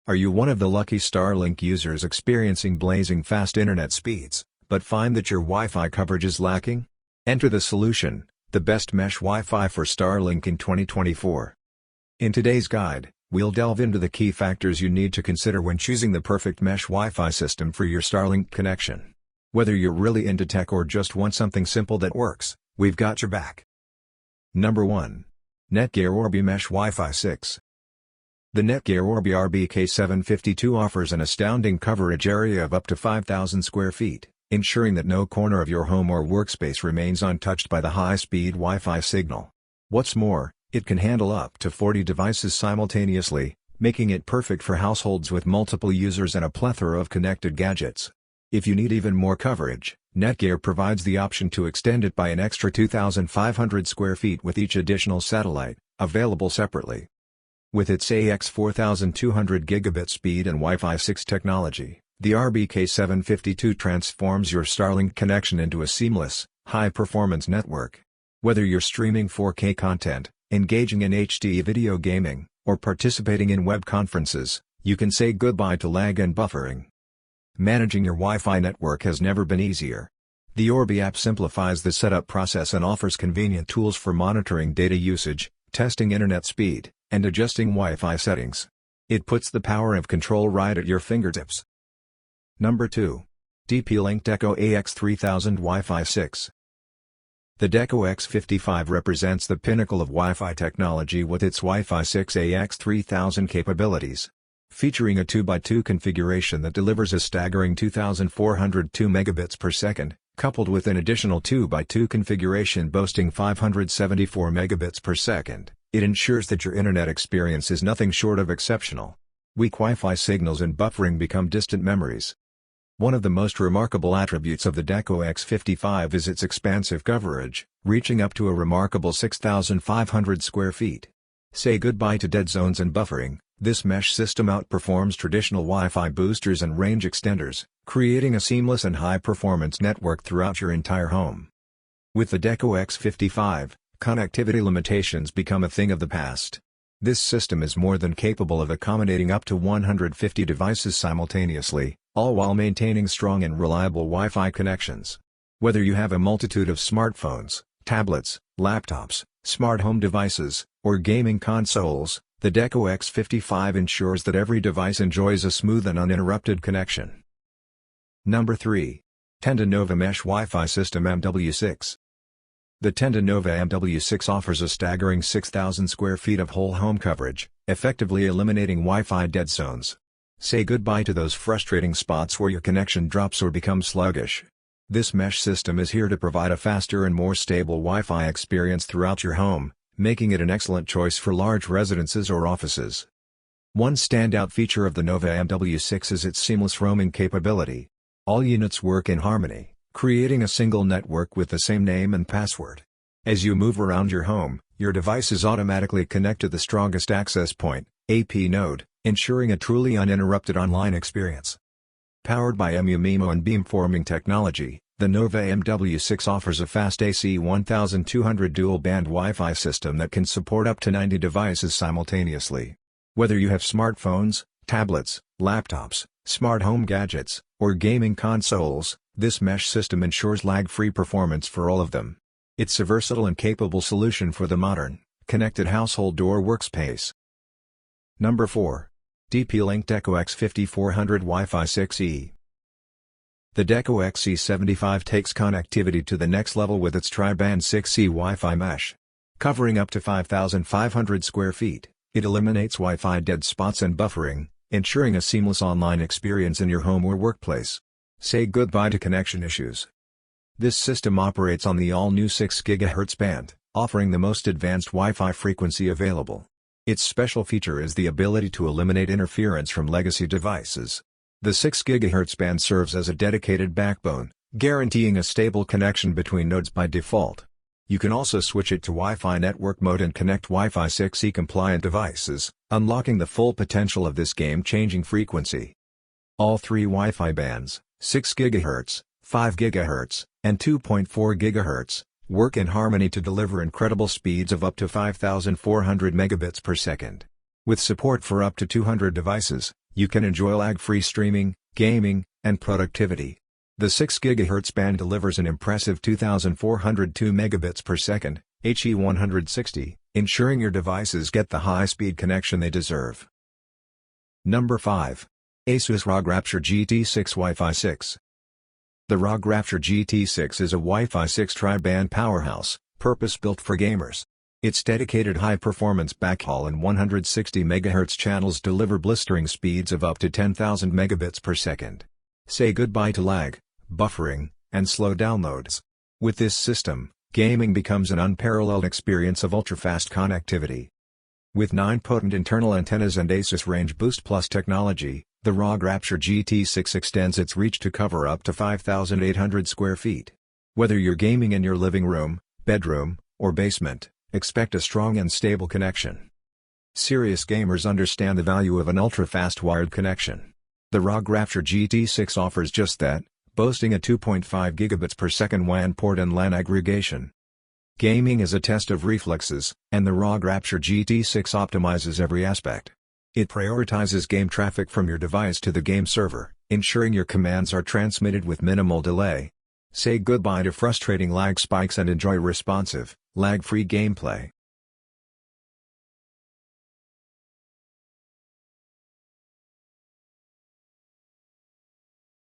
Are you one of the lucky Starlink users experiencing blazing fast internet speeds, but find that your Wi-Fi coverage is lacking? Enter the solution, the best mesh Wi-Fi for Starlink in 2024. In today's guide, we'll delve into the key factors you need to consider when choosing the perfect mesh Wi-Fi system for your Starlink connection. Whether you're really into tech or just want something simple that works, we've got your back. Number 1. Netgear Orbi Mesh Wi-Fi 6. The Netgear Orbi RBK752 offers an astounding coverage area of up to 5,000 square feet, ensuring that no corner of your home or workspace remains untouched by the high-speed Wi-Fi signal. What's more, it can handle up to 40 devices simultaneously, making it perfect for households with multiple users and a plethora of connected gadgets. If you need even more coverage, Netgear provides the option to extend it by an extra 2,500 square feet with each additional satellite, available separately. With its AX 4200 gigabit speed and Wi-Fi 6 technology, the RBK752 transforms your Starlink connection into a seamless, high-performance network. Whether you're streaming 4K content, engaging in HD video gaming, or participating in web conferences, you can say goodbye to lag and buffering. Managing your Wi-Fi network has never been easier. The Orbi app simplifies the setup process and offers convenient tools for monitoring data usage, testing internet speed, and adjusting Wi-Fi settings. It puts the power of control right at your fingertips. Number 2. TP-Link Deco AX3000 Wi-Fi 6. The Deco X55 represents the pinnacle of Wi-Fi technology with its Wi-Fi 6 AX3000 capabilities. Featuring a 2x2 configuration that delivers a staggering 2,402 megabits per second, coupled with an additional 2x2 configuration boasting 574 megabits per second, it ensures that your internet experience is nothing short of exceptional. Weak Wi-Fi signals and buffering become distant memories. One of the most remarkable attributes of the Deco X55 is its expansive coverage, reaching up to a remarkable 6,500 square feet. Say goodbye to dead zones and buffering. This mesh system outperforms traditional Wi-Fi boosters and range extenders, creating a seamless and high-performance network throughout your entire home. With the Deco X55, connectivity limitations become a thing of the past. This system is more than capable of accommodating up to 150 devices simultaneously, all while maintaining strong and reliable Wi-Fi connections. Whether you have a multitude of smartphones, tablets, laptops, smart home devices, or gaming consoles, the Deco X55 ensures that every device enjoys a smooth and uninterrupted connection. Number 3. Tenda-Nova Mesh Wi-Fi System MW6. The Tenda-Nova MW6 offers a staggering 6,000 square feet of whole home coverage, effectively eliminating Wi-Fi dead zones. Say goodbye to those frustrating spots where your connection drops or becomes sluggish. This mesh system is here to provide a faster and more stable Wi-Fi experience throughout your home, making it an excellent choice for large residences or offices. One standout feature of the Nova MW6 is its seamless roaming capability. All units work in harmony, creating a single network with the same name and password. As you move around your home, your devices automatically connect to the strongest access point, AP node, ensuring a truly uninterrupted online experience. Powered by MU-MIMO and beamforming technology, the Nova MW6 offers a fast AC 1200 dual-band Wi-Fi system that can support up to 90 devices simultaneously. Whether you have smartphones, tablets, laptops, smart home gadgets, or gaming consoles, this mesh system ensures lag-free performance for all of them. It's a versatile and capable solution for the modern, connected household or workspace. Number 4. TP-Link Deco X5400 Wi-Fi 6E. The Deco XE75 takes connectivity to the next level with its tri-band 6E Wi-Fi mesh. Covering up to 5,500 square feet, it eliminates Wi-Fi dead spots and buffering, ensuring a seamless online experience in your home or workplace. Say goodbye to connection issues. This system operates on the all-new 6 GHz band, offering the most advanced Wi-Fi frequency available. Its special feature is the ability to eliminate interference from legacy devices. The 6 GHz band serves as a dedicated backbone, guaranteeing a stable connection between nodes by default. You can also switch it to Wi-Fi network mode and connect Wi-Fi 6E compliant devices, unlocking the full potential of this game-changing frequency. All three Wi-Fi bands, 6 GHz, 5 GHz, and 2.4 GHz, work in harmony to deliver incredible speeds of up to 5,400 megabits per second. With support for up to 200 devices, You can enjoy lag-free streaming, gaming, and productivity. The 6 GHz band delivers an impressive 2402 megabits per second, HE160, ensuring your devices get the high-speed connection they deserve. Number 5. Asus ROG Rapture GT6 Wi-Fi 6. The ROG Rapture GT6 is a Wi-Fi 6 tri-band powerhouse, purpose-built for gamers. Its dedicated high-performance backhaul and 160 MHz channels deliver blistering speeds of up to 10,000 megabits per second. Say goodbye to lag, buffering, and slow downloads. With this system, gaming becomes an unparalleled experience of ultra-fast connectivity. With 9 potent internal antennas and Asus Range Boost Plus technology, the ROG Rapture GT6 extends its reach to cover up to 5,800 square feet. Whether you're gaming in your living room, bedroom, or basement, expect a strong and stable connection. Serious gamers understand the value of an ultra-fast wired connection. The ROG Rapture GT6 offers just that, boasting a 2.5 gigabits per second WAN port and LAN aggregation. Gaming is a test of reflexes, and the ROG Rapture GT6 optimizes every aspect. It prioritizes game traffic from your device to the game server, ensuring your commands are transmitted with minimal delay. Say goodbye to frustrating lag spikes and enjoy responsive, lag-free gameplay.